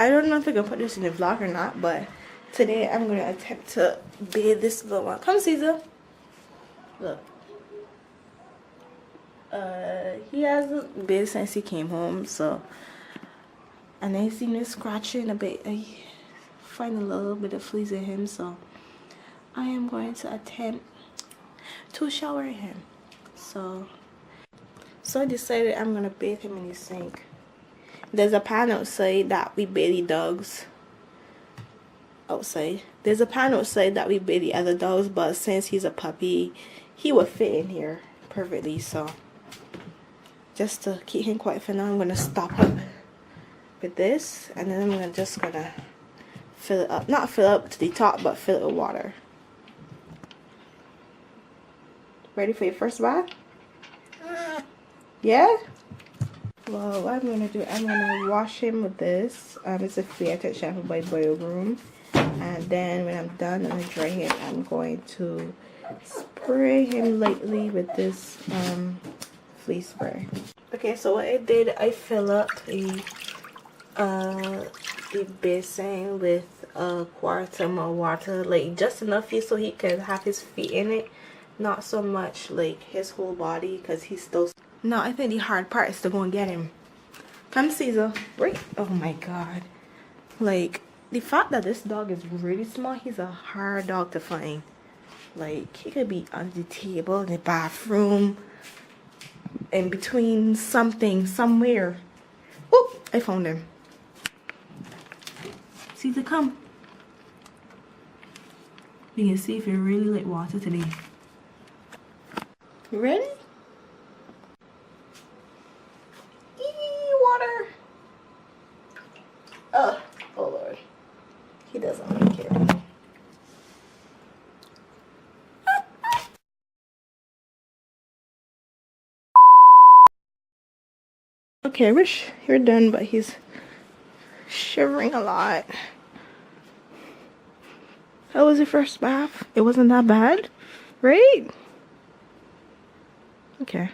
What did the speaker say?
I don't know if I can put this in the vlog or not, but today I'm gonna attempt to bathe this little one. Come, Caesar. Look. He hasn't bathed since he came home, so, and I seen him scratching a bit. I find a little bit of fleas in him, so I am going to attempt to shower him. So I decided I'm gonna bathe him in the sink. There's a pan outside that we bathe the dogs outside. There's a pan outside that we bathe the other dogs, but since he's a puppy, he would fit in here perfectly. So just to keep him quiet for now, I'm gonna stop up with this, and then I'm just gonna fill it up. Not fill up to the top, but fill it with water. Ready for your first bath? Yeah? Well, what I'm gonna do, I'm gonna wash him with this. It's a Fiat shampoo by Boil Groom. And then when I'm done and drying it, I'm going to spray him lightly with this flea spray. Okay, so what I did, I fill up the basin with a quarter more water, like just enough so he can have his feet in it, not so much like his whole body, because he's still. No, I think the hard part is to go and get him. Come, Caesar. Right. Oh my god. Like, the fact that this dog is really small, he's a hard dog to find. Like, he could be under the table, in the bathroom, in between something, somewhere. Oop, I found him. Caesar, come. We can see if you really like water today. You ready? Water. Oh Lord. He doesn't like it. Okay, I wish you're done, but he's shivering a lot. How was your first bath? It wasn't that bad, right? Okay.